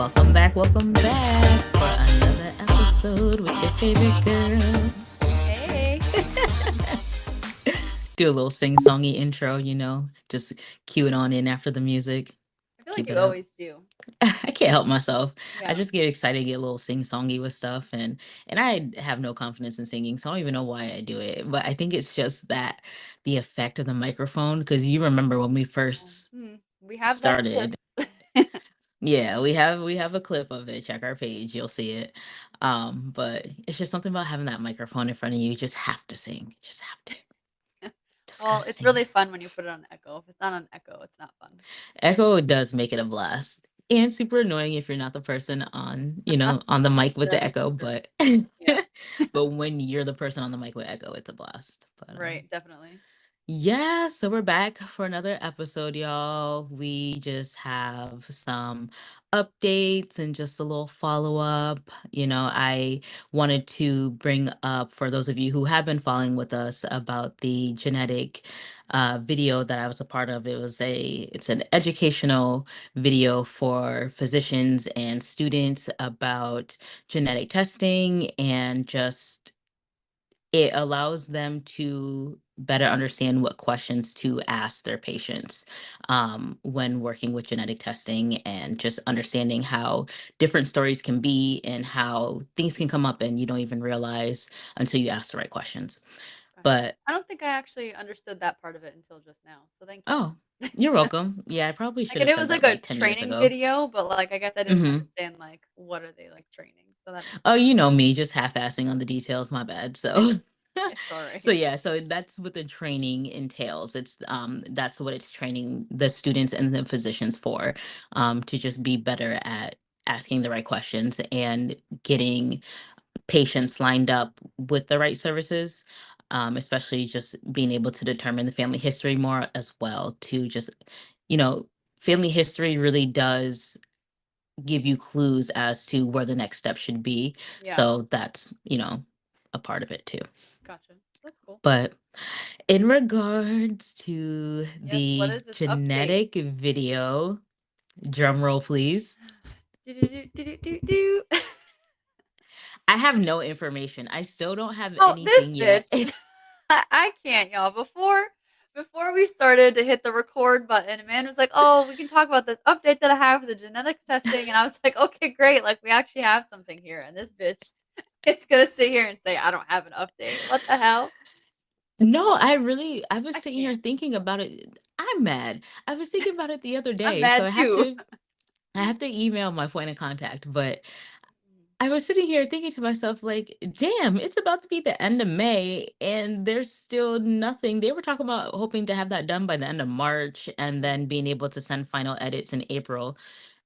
Welcome back for another episode with your favorite girls. Hey. Do a little sing-songy intro, just cue it on in after the music. I feel like Keep you it up. always do. I can't help myself. I Yeah. just get excited, get a little sing-songy with stuff, and I have no confidence in singing, so I don't even know why I do it. But I think it's just that the effect of the microphone, because you remember when we first We have that clip. started. Yeah, we have a clip of it. Check our page, you'll see it. But it's just something about having that microphone in front of you. You just have to sing. Just have to. Just Well, gotta it's sing. really fun when you put it on echo. If it's not on echo, it's not fun. Echo does make it a blast. And super annoying if you're not the person on the mic with the That is echo, true. but Yeah. but when you're the person on the mic with echo, it's a blast. But Right, definitely. yeah, so we're back for another episode, y'all. We just have some updates and just a little follow up. I wanted to bring up for those of you who have been following with us about the genetic video that I was a part of. It's an educational video for physicians and students about genetic testing and just it allows them to better understand what questions to ask their patients when working with genetic testing and just understanding how different stories can be and how things can come up and you don't even realize until you ask the right questions. Gotcha. But I don't think I actually understood that part of it until just now. So thank you. oh, you're welcome. Yeah, I probably should Like have it said was like that a like 10 years training ago. video, but like I guess I didn't hmm understand like what are they like training. So that makes Oh, you know me, just half-assing on the details, my bad. So it's all so right. yeah, so that's what the training entails. That's what it's training the students and the physicians for, to just be better at asking the right questions and getting patients lined up with the right services. Especially just being able to determine the family history more as well to just, you know, family history really does give you clues as to where the next step should be. Yeah. So that's, a part of it too. Gotcha. That's cool. But in regards to Yes. What the is this update? genetic video, drum roll please. Do do do do do do. I have no information. I still don't have Oh, this anything yet. bitch. I can't, y'all. Before we started to hit the record button, Amanda was like, "Oh, we can talk about this update that I have for the genetics testing," and I was like, "Okay, great. Like, we actually have something here." And this bitch is gonna sit here and say, "I don't have an update." What the hell? No, I was I sitting here can't. thinking about it. I'm mad. I was thinking about it the other I'm day, so mad too. I have to email my point of contact, but I was sitting here thinking to myself, like, damn, it's about to be the end of May and there's still nothing. They were talking about hoping to have that done by the end of March and then being able to send final edits in April.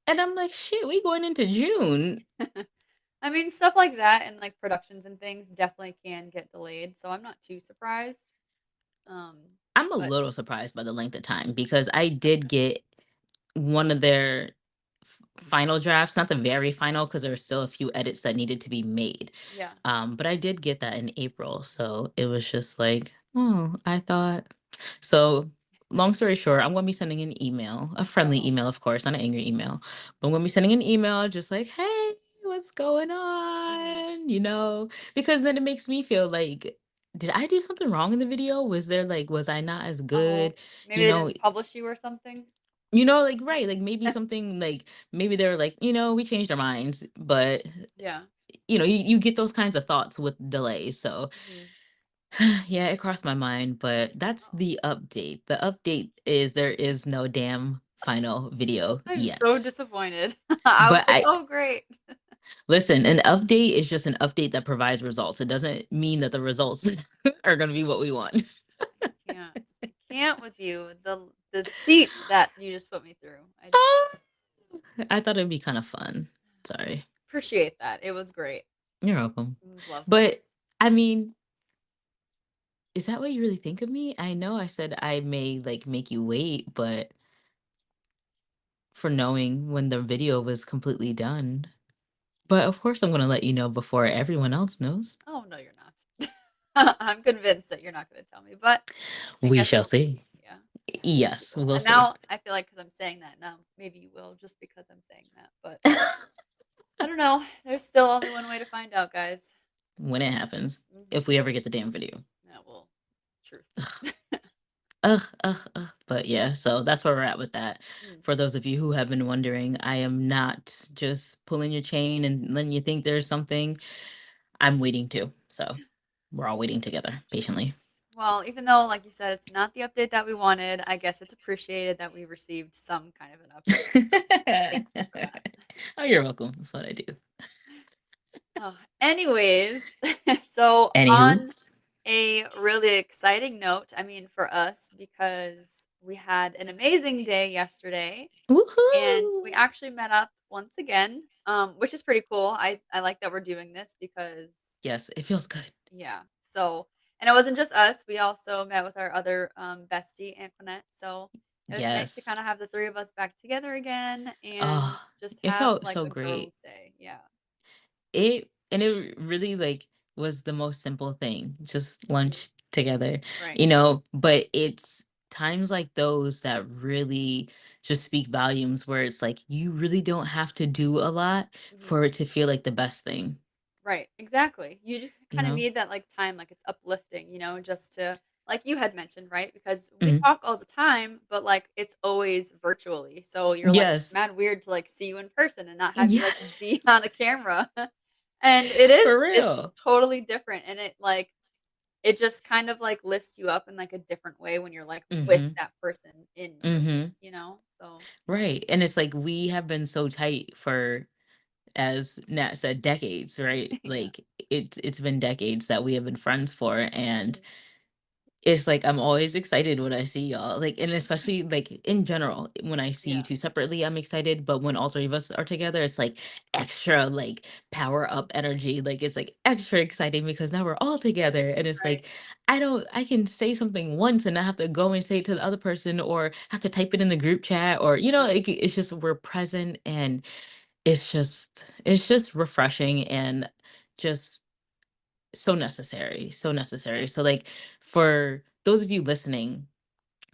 And I'm like, shit, we going into June. I mean, stuff like that and like productions and things definitely can get delayed, so I'm not too surprised. Um, I'm a but little surprised by the length of time because I did get one of their final drafts, not the very final, because there were still a few edits that needed to be made. yeah. But I did get that in April. So it was just like, oh, I thought. So long story short, I'm going to be sending an email, a friendly Uh-oh. email, of course, not an angry email. But I'm going to be sending an email just like, hey, what's going Mhm. on? Because then it makes me feel like, did I do something wrong in the video? Was I not as Oh, good? maybe You they know, didn't publish you or something? like, right, like maybe they're like, we changed our minds, but Yeah. you get those kinds of thoughts with delays. So Mhm. yeah, it crossed my mind, but that's Oh, the update. The update is there is no damn final video I'm so yet. disappointed. I was But like, I "Oh, great." listen, an update is just an update that provides results. It doesn't mean that the results are going to be what we want. I can't. I can't with you. The deceit that you just put me through. I just I thought it'd be kind of fun. Sorry. appreciate that. It was great. You're welcome. It was lovely. But I mean, is that what you really think of me? I know I said I may like make you wait, but for knowing when the video was completely done. But of course, I'm going to let you know before everyone else knows. Oh, no, you're not. I'm convinced that you're not gonna tell me, but I We guess shall we'll see. see. Yeah. Yes, we'll And see. now I feel like because I'm saying that now, maybe you will just because I'm saying that. But I don't know. There's still only one way to find out, guys. When it happens, Hmm. if we ever get the damn video. Yeah, well, truth. Ugh, ugh, ugh. But yeah, so that's where we're at with that. Mm. For those of you who have been wondering, I am not just pulling your chain and letting you think there's something. I'm waiting too. So we're all waiting together patiently. Well, even though, like you said, it's not the update that we wanted, I guess it's appreciated that we received some kind of an update. So thank you for that. Oh, you're welcome. That's what I do. Oh, anyways, so Anywho, on a really exciting note, I mean, for us, because we had an amazing day yesterday and we woohoo! actually met up once again, which is pretty cool. I like that we're doing this because Yes, it feels good. yeah. So, and it wasn't just us. We also met with our other bestie, Antoinette. So it was nice to Yes. kind of have the three of us back together again and Oh, just it have felt like so a great. girls' day. Yeah. It really like was the most simple thing, just Mhm. lunch together, Right. but it's times like those that really just speak volumes where it's like you really don't have to do a lot Mhm. for it to feel like the best thing, Right, exactly. You just you kind of know? need that like time, like it's uplifting, just to like you had mentioned, right? Because we Mhm. talk all the time, but like it's always virtually. So you're like it's Yes. mad weird to like see you in person and not have you Yeah, like be on a camera. And it is for it's real. totally different and it just kind of like lifts you up in like a different way when you're like with Mhm. that person in your life, Mhm. So Right, and it's like we have been so tight for, as Nat said, decades, right? yeah. Like it's been decades that we have been friends for, and Mhm. it's like I'm always excited when I see y'all. Like, and especially like in general, when I see you Yeah, two separately, I'm excited. But when all three of us are together, it's like extra like power up energy. Like it's like extra exciting because now we're all together. And it's right. like I can say something once and not have to go and say it to the other person or have to type it in the group chat or Yeah, it's just we're present, and it's just refreshing and just so necessary, so necessary. yeah. So like for those of you listening,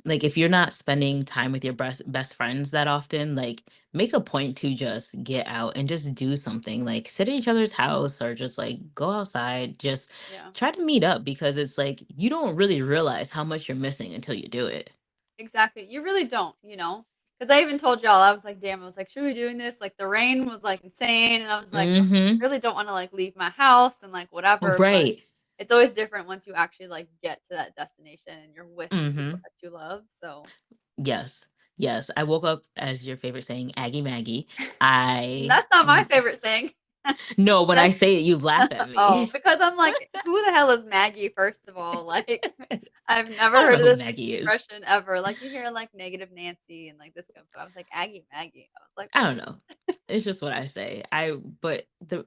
like if you're not spending time with your best friends that often, like make a point to just get out and just do something. Like sit at each other's house or just like go outside, just Yeah. try to meet up because it's like you don't really realize how much you're missing until you do it. Exactly. You really don't. Because I even told y'all, I was like, "Damn," I was like, "Should we be doing this?" Like, the rain was, like, insane, and I was like, Mhm. "I really don't wanna, like, leave my house and, like, whatever," but Right. it's always different once you actually, like, get to that destination and you're with the people Mhm. that you love, so Yes. Yes. I woke up as your favorite saying, Aggie Maggie. I that's not my favorite saying. no, when I That's say it, you laugh at oh, me. because I'm like, "Who the hell is Maggie?" First of all, like, I've never I don't heard know of who this Maggie is. expression ever, like, you hear, like, Negative Nancy and, like, this guy, but I was like, "Aggie Maggie." I was like, I "What?" don't know. It's just what I say. But the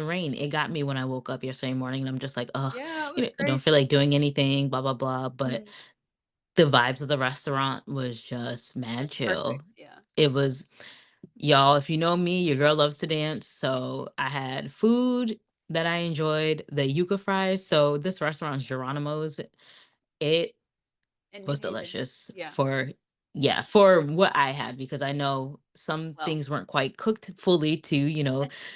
rain, it got me when I woke up yesterday morning and I'm just like, oh, Yeah, it was I don't feel crazy. like doing anything, blah, blah, blah. But Mhm. the vibes of the restaurant was just mad It's chill. perfect, yeah. It was, y'all, if you know me, your girl loves to dance. So I had food that I enjoyed, the yuca fries. So this restaurant's Geronimo's. It In New was Haven. delicious Yeah. for what I had because I know some Well, things weren't quite cooked fully to,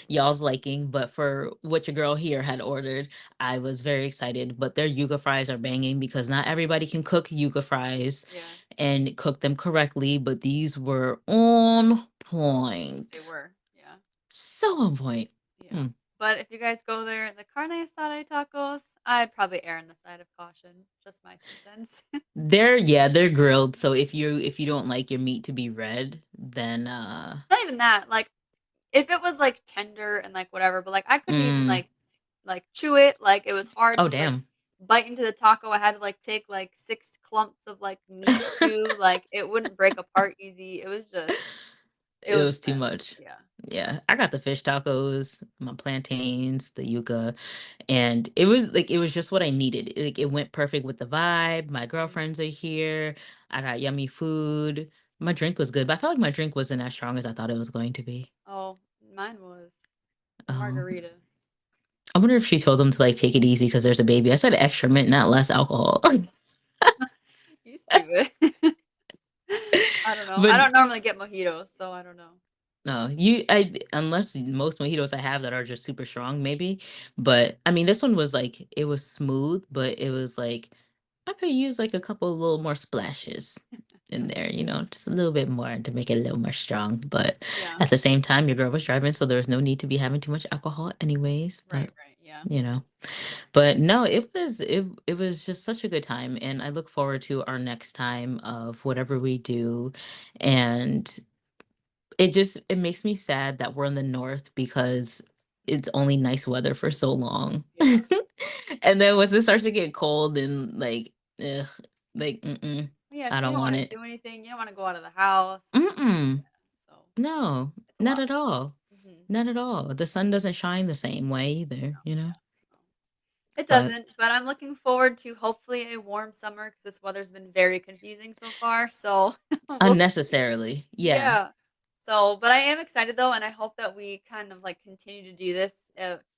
y'all's liking, but for what your girl here had ordered, I was very excited. But their yuca fries are banging because not everybody can cook yuca fries yes, and cook them correctly, but these were on they point. were. Yeah, So on point. yeah. Mm. But if you guys go there, the carne asada tacos, I'd probably err on the side of caution. Just my 2 cents. They're grilled, so if you don't like your meat to be red, then Not even that, like, if it was, like, tender and, like, whatever, but, like, I couldn't even, mm, like, chew it, like, it was hard oh to, like, damn. bite into the taco. I had to, like, take, like, 6 clumps of, like, meat chew, like, it wouldn't break apart easy. It It was was a too mess. much. Yeah. Yeah, I got the fish tacos, my plantains, the yuca, and it was just what I needed. Like it went perfect with the vibe. My Mhm. girlfriends are here. I got yummy food. My drink was good, but I felt like my drink wasn't as strong as I thought it was going to be. Oh, mine was a Um, margarita. I wonder if she told them to like take it easy because there's a baby. I said extra mint, not less alcohol. You stupid. I don't know. I But don't normally get mojitos, so I don't know. no, unless most mojitos I have that are just super strong, maybe. But I mean, this one was like it was smooth, but it was like I could use like a couple little more splashes in there, just a little bit more to make it a little more strong. But Yeah. at the same time, your girl was driving, so there was no need to be having too much alcohol, anyways. Right, But right, yeah. you know, but no, it was just such a good time, and I look forward to our next time of whatever we do, and it makes me sad that we're in the north because it's only nice weather for so long. Yeah. And then once it starts to get cold and like, ugh, like, Yeah, I 'cause you don't don't want wanna it. do anything, you don't wanna go out of the house, and Mm-mm. yeah, so No, it's a not lot. at all. Mhm. Not at all. The sun doesn't shine the same way either, you know? Yeah. No. It But doesn't, but I'm looking forward to hopefully a warm summer because this weather's been very confusing so far, so we'll see. unnecessarily. Yeah. Yeah. So, but I am excited though, and I hope that we kind of like continue to do this,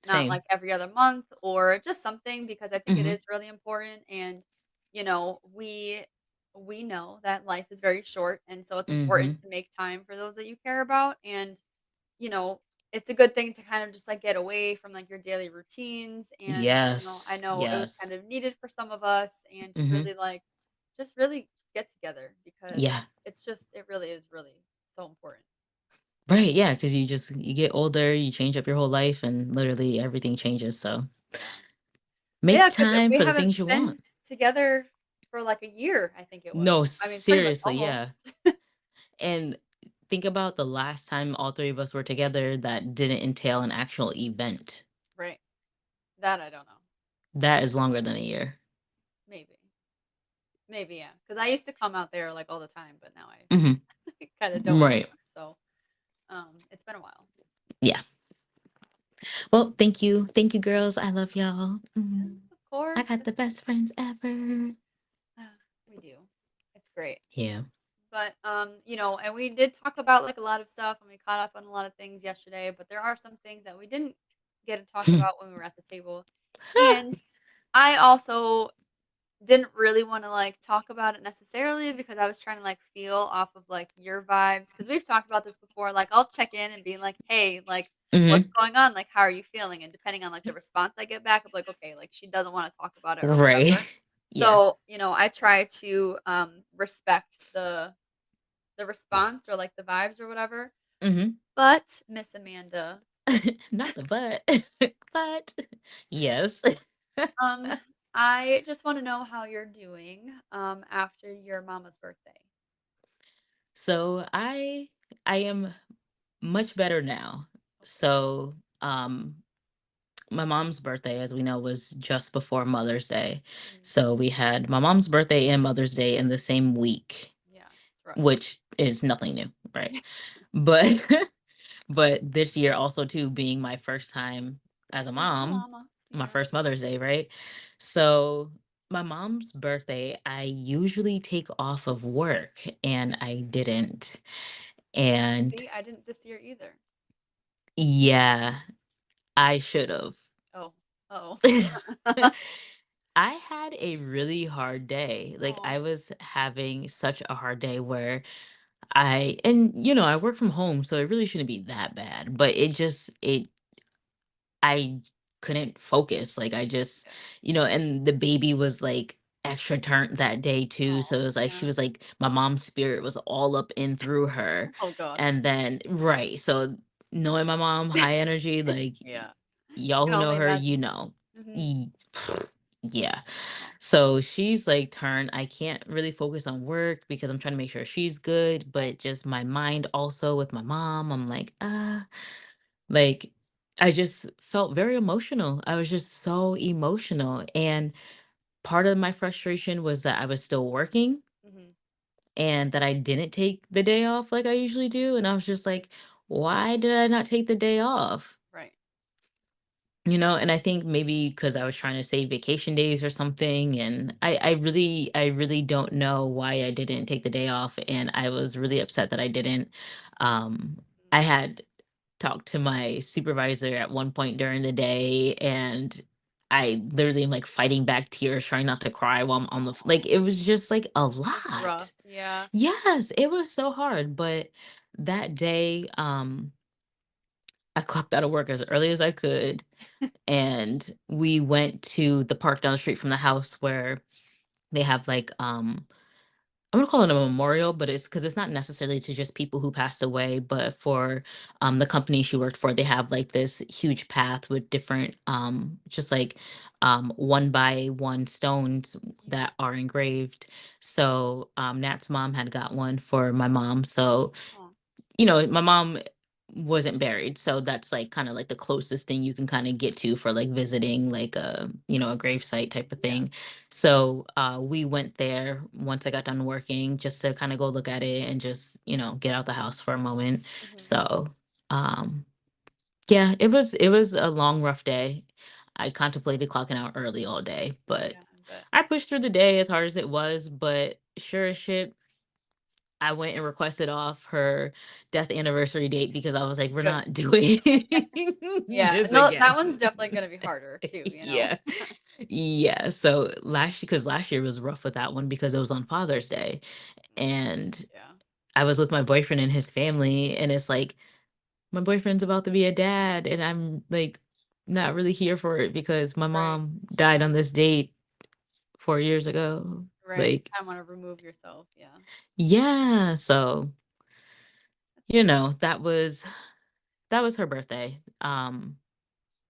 not Same. like every other month or just something because I think it Hmm. is really important. And we know that life is very short, and so it's important Hmm. to make time for those that you care about. And you know, it's a good thing to kind of just like get away from like your daily routines. And I Yes. know it was kind Yes. of needed for some of us, and Hmm. just really get together because Yeah. it really is really so important. Right, yeah, because you get older, you change up your whole life, and literally everything changes, so Yeah. make Yeah, because time we for the haven't things you been want. together for like a year, I think it was. No, I mean, pretty much seriously, almost. yeah, and think about the last time all 3 of us were together that didn't entail an actual event. Right. That I don't know. That is longer than a year. Maybe. Maybe, yeah. Because I used to come out there, like, all the time, but now I Mhm. kinda don't Right. anymore, so, it's been a while. Yeah. Well, thank you. Thank you, girls. I love y'all. Yes, Mhm. of I course. got the best friends ever. We do. It's great. Yeah. But, and we did talk about, like, a lot of stuff, and we caught up on a lot of things yesterday, but there are some things that we didn't get to talk about when we were at the table, and I also didn't really wanna, like, talk about it necessarily because I was trying to, like, feel off of, like, your vibes because 'cause we've talked about this before, like, I'll check in and be like, "Hey, like, what's Mhm. going on? Like, how are you feeling?" And depending on, like, the response I get back, I'm like, "Okay, like, she doesn't wanna talk about it or Right. whatever." Yeah. So, I try to, respect the response or, like, the vibes or whatever. Mhm. But Miss Amanda, Not the but, but yes. um, I just wanna know how you're doing, after your mama's birthday. So I am much better now. Okay. So my mom's birthday, as we know, was just before Mother's Day. Mm, So we had my mom's birthday and Mother's Day in the same week, yeah, it's rough. which is nothing new, right? But but this year also too being my first time as a As a mom, mama, my yeah. first Mother's Day, right? So my mom's birthday, I usually take off of work and I didn't. And See, I didn't this year either. yeah, I should have. Oh. Uh-oh. I had a really hard day. Like Aw. I was having such a hard day where I work from home, so it really shouldn't be that bad, but I couldn't focus. Like I just, Okay. and the baby was like extra turnt that day too. Aw, So it was like she yeah. was like my mom's spirit was all up in through her. Oh god. And then right. So knowing my mom, high energy, like Yeah. y'all Can who know only her, imagine. Mhm. y- yeah. Oh, So she's like turn. I can't really focus on work because I'm trying to make sure she's good, but just my mind also with my mom, I'm like, like, I just felt very emotional. I was just so emotional, and part of my frustration was that I was still working mhm. and that I didn't take the day off like I usually do, and I was just like, "Why did I not take the day off?" Right. And I think maybe because I was trying to save vacation days or something, and I really don't know why I didn't take the day off, and I was really upset that I didn't. I Mm. had talked to my supervisor at one point during the day, and I literally am like fighting back tears, trying not to cry while I'm on the like Oh, it was just like a that's rough. lot. Yeah. Yes, it was so hard, but that day, I clocked out of work as early as I could, and we went to the park down the street from the house where they have like I'm gonna call it a memorial, but it's because it's not necessarily to just people who passed away, but for the company she worked for, they have like this huge path with different just like one by one stones Mhm. that are engraved. So Nat's mom had got one for my mom. So Oh, my mom wasn't buried, so that's like kind of like the closest thing you can kind of get to for like visiting like a grave site type of yeah. thing. So we went there once I got done working just to kind of go look at it and just get out the house for a moment. Mhm. So um yeah, it was a long rough day. I contemplated clocking out early all day, but Yeah, I bet. I pushed through the day as hard as it was. But sure as shit, I went and requested off her death anniversary date because I was like, "We're Good. not doing Yeah. this No, that again." one's definitely gonna be harder too, you know? Yeah. Yeah, so last year was rough with that one because it was on Father's Day, Mm, and yeah. I was with my boyfriend and his family, and it's like, my boyfriend's about to be a dad, and I'm, like, not really here for it because my Right. mom died on this date 4 years ago. Right. Like, Kinda wanna remove yourself, yeah. yeah, so, That's tough. that was her birthday.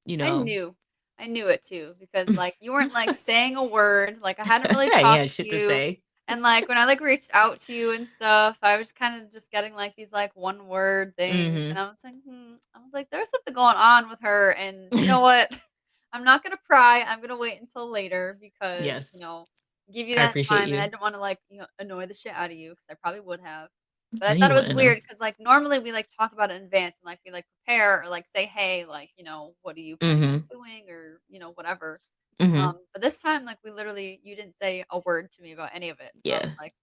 You I know, knew. I knew it too because, like, you weren't, like, saying a word, like, I hadn't really I talked had to shit to you, say. and, like, when I, like, reached out to you and stuff, I was kinda just getting, like, these, like, one-word things, and Mhm. I was like, "Hmm," I was like, "There's something going on with her, and you know what? I'm not gonna pry, I'm gonna wait until later because, Yes, give you I that appreciate time, and I you. didn't wanna, like, annoy the shit out of you because I probably would have. But I No, thought you it was wouldn't have. weird because, like, normally we, like, talk about it in advance and, like, we, like, prepare or, like, say, "Hey," like, "What are you planning on Mhm. doing?" Or, whatever. Mhm. But this time, like, we literally you didn't say a word to me about any of it. So I was Yeah. like,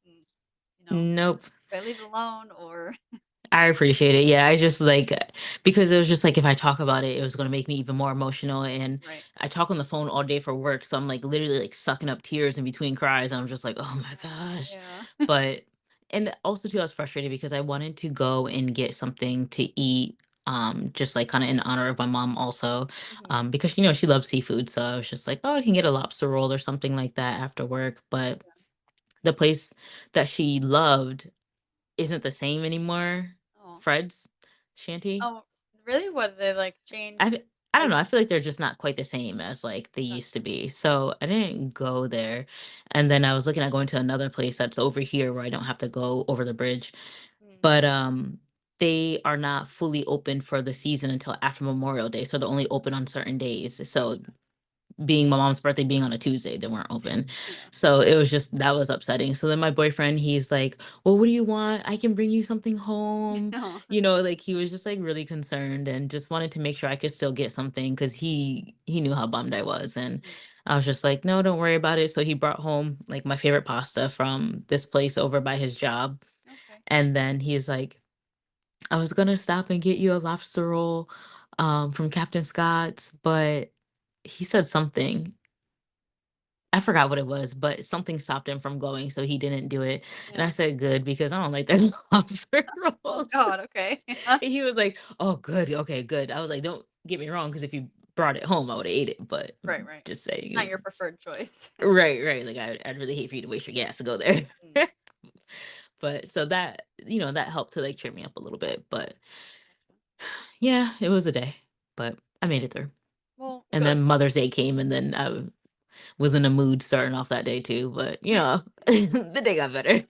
Nope. do I leave it alone or" I appreciate it. Yeah, I just like because it was just like if I talk about it, it was gonna make me even more emotional. And Right. I talk on the phone all day for work, so I'm like literally like sucking up tears in between cries. And I'm just like, oh my Oh, gosh. yeah. But and also too, I was frustrated because I wanted to go and get something to eat, just like kind of in honor of my mom also, Mhm. because she loves seafood. So I was just like, oh, I can get a lobster roll or something like that after work. But Yeah. the place that she loved isn't the same anymore. Oh. Fred's Shanty. Oh, really? What, they, like, I change f- I don't know. I places? feel like they're just not quite the same as like they Okay. used to be. So I didn't go there. And then I was looking at going to another place that's over here where I don't have to go over the bridge. Mm. But they are not fully open for the season until after Memorial Day. So they're only open on certain days. So Okay. being my mom's birthday being on a Tuesday, they weren't open. Yeah. So it was just that was upsetting. So then my boyfriend, he's like, "Well, what do you want? I can bring you something home." Oh. Like he was just like really concerned and just wanted to make sure I could still get something because he knew how bummed I was. And Mhm. I was just like, "No, don't worry about it." So he brought home like my favorite pasta from this place over by his job. Okay. And then he's like, "I was gonna stop and get you a lobster roll from Captain Scott's, but he said something. I forgot what it was, but something stopped him from going, so he didn't do it, and I Yeah. said, "Good," because I don't like their lobster Oh rolls. god, okay. And he was like, "Oh, good, okay, good." I was like, "Don't get me wrong, because if you brought it home, I would've ate it, but Right, right. just Not saying." your preferred choice. Right, right, like, I'd really hate for you to waste your gas to go there. Mm, But so that helped to, like, cheer me up a little bit, but gotcha. yeah, it was a day, but I made it through. Well, And good. then Mother's Day came, and then I was in a mood starting off that day too, but, the day got better.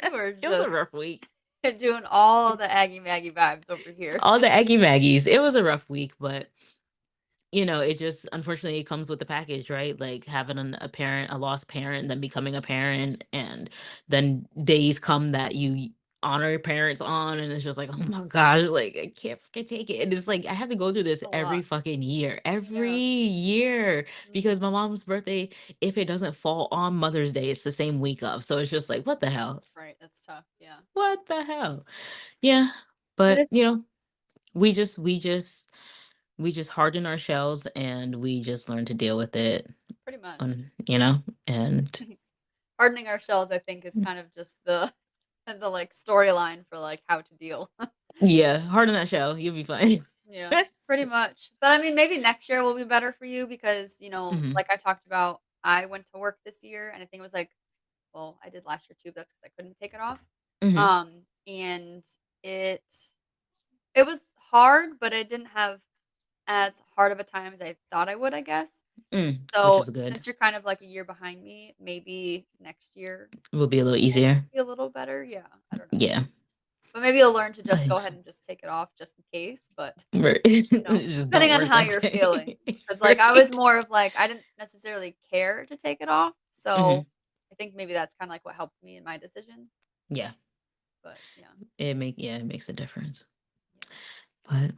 You were It was a just rough week. doing all the Aggie Maggie vibes over here. All the Aggie Maggies. It was a rough week, but it just unfortunately it comes with the package, right? Like Yeah. having a parent, a lost parent, then becoming a parent, and then days come that you honor your parents on, and it's just like, oh my gosh, like I can't fucking take it. And it's like I have to go through this A every lot. fucking year, every Yeah. year, because Mhm. my mom's birthday, if it doesn't fall on Mother's Day, it's the same week of. So it's just like, what the hell? Right, that's tough, yeah. What the hell? Yeah. But But it's we just we just harden our shells and we just learn to deal with it Pretty much. on, and Hardening our shells, I think, is kind of just the the, like, storyline for, like, how to deal. yeah, harden that shell, you'll be fine. Yeah, pretty much. But, I mean, maybe next year will be better for you because, Hmm. like I talked about, I went to work this year, and I think it was, like well, I did last year too, but that's because I couldn't take it off. Hmm. And it it was hard, but I didn't have as hard of a time as I thought I would, I guess. Which So, is good. since you're kind of, like, a year behind me, maybe next year It will be a little will easier. be a little better, yeah, I don't know. Yeah. But maybe you'll learn to I just go think ahead so. and just take it off just in case, but, Right. Just depending don't on work how that you're feeling. day. 'Cause, like, I was Right. more of, like, I didn't necessarily care to take it off, Hmm. so I think maybe that's kinda, like, what helped me in my decision, Yeah. but yeah, It makes a difference. yeah. But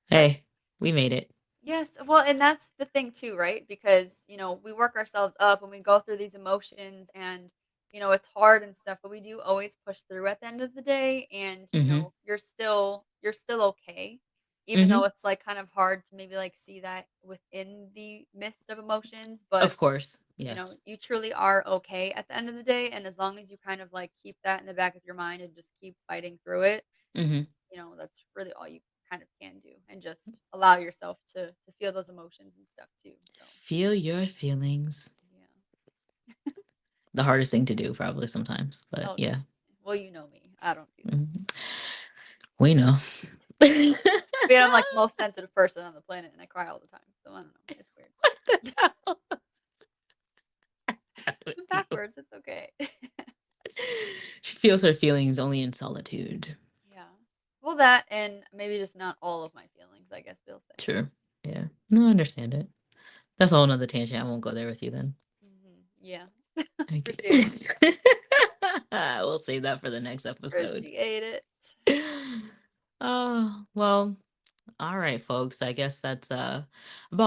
But hey, we made it. yes, well, and that's the thing too, right? Because, we work ourselves up and we go through these emotions and, it's hard and stuff, but we do always push through at the end of the day and, Hmm. you're still okay. Even though Hmm. it's like kind of hard to maybe like see that within the midst of emotions, but Of course. Yes. you truly are okay at the end of the day. And as long as you kind of like keep that in the back of your mind and just keep fighting through it, Hmm. that's really all you kind of can do and just allow yourself to feel those emotions and stuff too. So, Feel your feelings. yeah. The hardest thing to do, probably sometimes. But Oh, yeah. well, you know me. I don't do that. Mhm. We know. I mean, I'm like the most sensitive person on the planet and I cry all the time. So I don't know. It's weird. What the hell? With I'm you. backwards. It's okay. She feels her feelings only in solitude. Yeah. Well, that and maybe just not all of my feelings, I guess we'll say. Sure. Yeah. No, I understand it. That's a whole nother tangent. I won't go there with you then. Yeah. Okay. Appreciate it. We'll save that for the next episode. Appreciate it. Oh, well, all right, folks. I guess that's about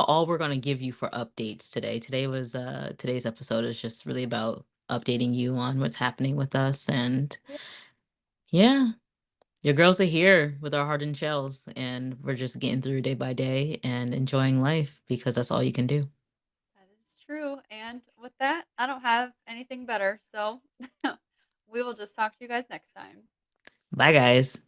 all we're gonna give you for updates today. Today's episode is just really about updating you on what's happening with us. And Yeah, yeah, your girls are here with our hardened shells, and we're just getting through day by day and enjoying life because that's all you can do. that is true. And with that, I don't have anything better. So we will just talk to you guys next time. Bye, guys.